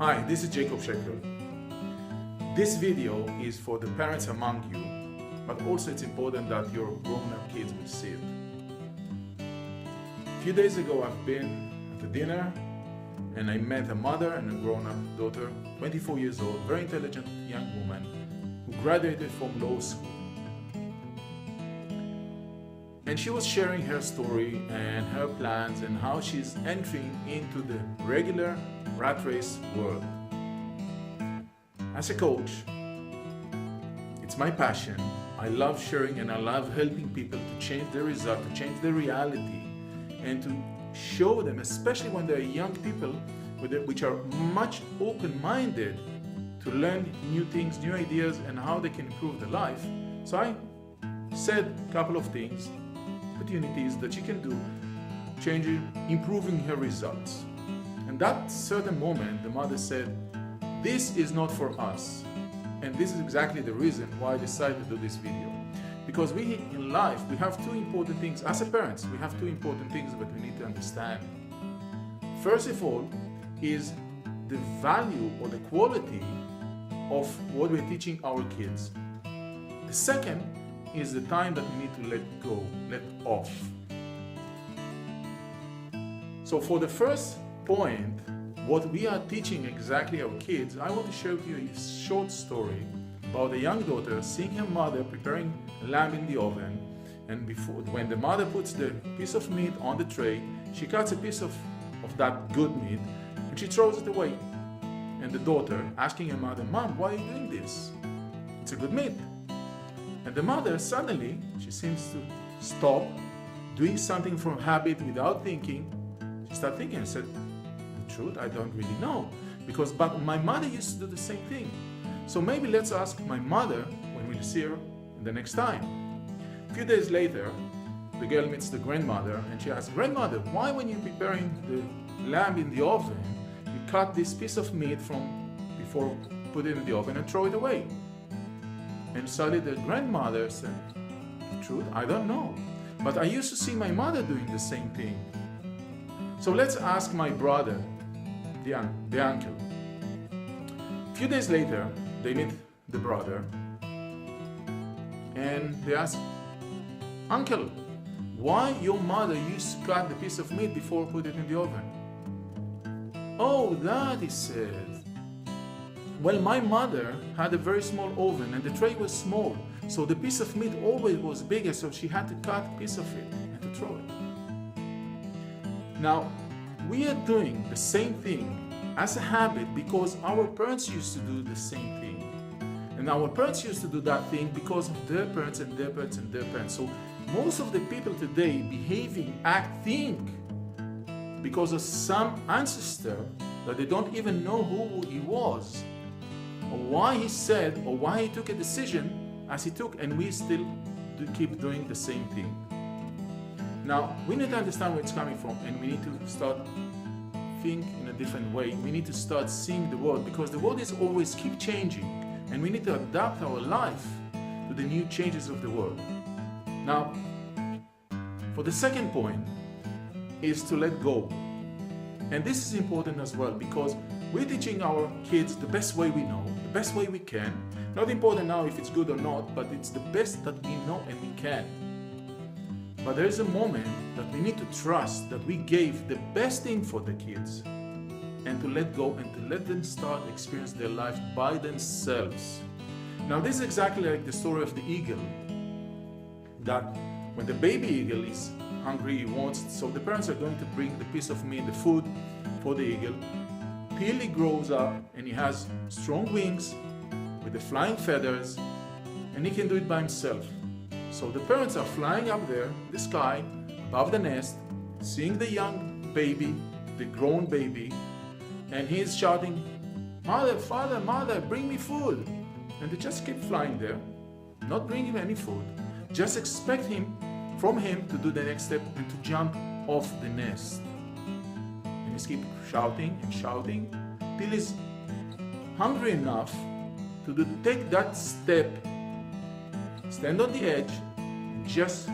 Hi, this is Shekrel. This video is for the parents among you, but also it's important that your grown-up kids will see it. A few days ago I've been at a dinner and I met a mother and a grown-up daughter, 24 years old, very intelligent young woman who graduated from law school. And she was sharing her story and her plans and how she's entering into the regular rat race world. As a coach, it's my passion. I love sharing and I love helping people to change their result, to change their reality, and to show them, especially when they're young people, which are much open-minded to learn new things, new ideas, and how they can improve their life. So I said a couple of things, opportunities that she can do, improving her results. And that certain moment, the mother said, "This is not for us." And this is exactly the reason why I decided to do this video. Because we, in life, we have two important things. As a parents, we have two important things that we need to understand. First of all, is the value or the quality of what we're teaching our kids. The second is the time that we need to let go, let off. So for the first point, what we are teaching exactly our kids, I want to share with you a short story about a young daughter seeing her mother preparing lamb in the oven, and when the mother puts the piece of meat on the tray, she cuts a piece of that good meat and she throws it away. And the daughter asking her mother, "Mom, why are you doing this? It's a good meat." And the mother suddenly, she seems to stop doing something from habit without thinking. She started thinking and said, "The truth, I don't really know, but my mother used to do the same thing. So maybe let's ask my mother when we'll see her the next time." A few days later, the girl meets the grandmother and she asks, "Grandmother, why when you're preparing the lamb in the oven, you cut this piece of meat before put it in the oven and throw it away?" And suddenly the grandmother said, "The truth, I don't know, but I used to see my mother doing the same thing." So let's ask my brother, the uncle. A few days later, they meet the brother and they ask, "Uncle, why your mother used to cut the piece of meat before put it in the oven?" "Oh, that," he said. "Well, my mother had a very small oven and the tray was small, so the piece of meat always was bigger, so she had to cut a piece of it and to throw it." Now, we are doing the same thing as a habit because our parents used to do the same thing. And our parents used to do that thing because of their parents and their parents and their parents. So most of the people today think because of some ancestor that they don't even know who he was, or why he said, or why he took a decision as he took, and we still keep doing the same thing. Now, we need to understand where it's coming from, and we need to start think in a different way. We need to start seeing the world, because the world is always keep changing, and we need to adapt our life to the new changes of the world. Now, for the second point is to let go. And this is important as well, because we're teaching our kids the best way we know, the best way we can. Not important now if it's good or not, but it's the best that we know and we can. But there is a moment that we need to trust that we gave the best thing for the kids, and to let go and to let them start experience their life by themselves. Now, this is exactly like the story of the eagle, that when the baby eagle is hungry, he wants, so the parents are going to bring the piece of meat, the food for the eagle, till he grows up and he has strong wings with the flying feathers, and he can do it by himself. So the parents are flying up there in the sky, above the nest, seeing the young baby, the grown baby, and he is shouting, "Mother, father, mother, bring me food." And they just keep flying there, not bringing him any food, just expect from him to do the next step and to jump off the nest. And he keeps shouting and shouting till he's hungry enough to take that step, stand on the edge, and just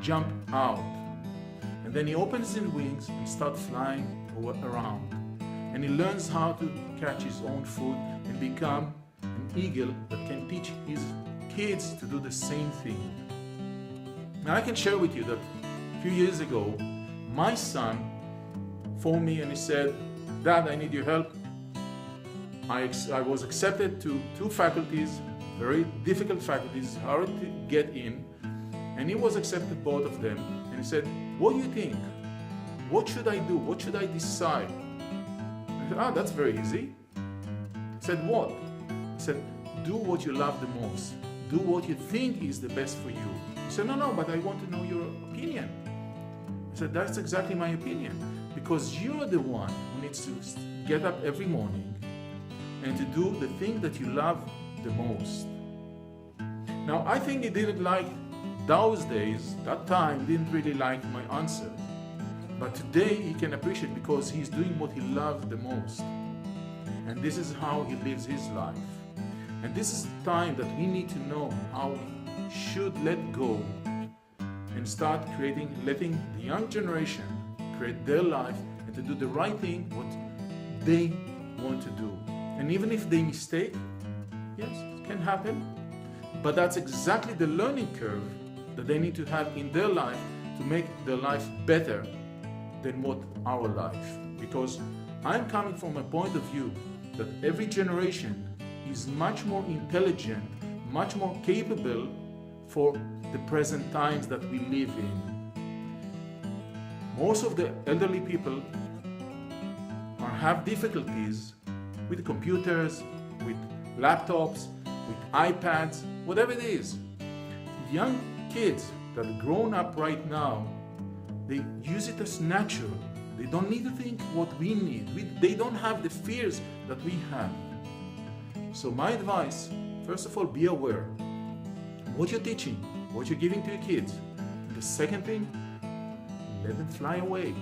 jump out. And then he opens his wings and starts flying around. and he learns how to catch his own food and become an eagle that can teach his kids to do the same thing. Now I can share with you that a few years ago, my son phoned me and he said, "Dad, I need your help. I was accepted to 2 faculties, very difficult faculties, hard to get in, and he was accepted both of them. And he said, what do you think? What should I do? What should I decide?" I said, that's very easy. I said, what? I said, do what you love the most. Do what you think is the best for you. He said, no, but I want to know your opinion. I said, that's exactly my opinion, because you're the one who needs to get up every morning and to do the thing that you love the most. Now, I think he didn't like those days, that time, didn't really like my answer. But today he can appreciate because he's doing what he loves the most. And this is how he lives his life. And this is the time that we need to know how we should let go and start letting the young generation create their life and to do the right thing, what they want to do. And even if they mistake, yes, it can happen, but that's exactly the learning curve that they need to have in their life to make their life better than what our life. Because I'm coming from a point of view that every generation is much more intelligent, much more capable for the present times that we live in. Most of the elderly people have difficulties with computers, with laptops, with iPads, whatever it is. Young kids that are grown up right now, they use it as natural. They don't need to think what we need. They don't have the fears that we have. So my advice, first of all, be aware what you're teaching, what you're giving to your kids. And the second thing, let them fly away.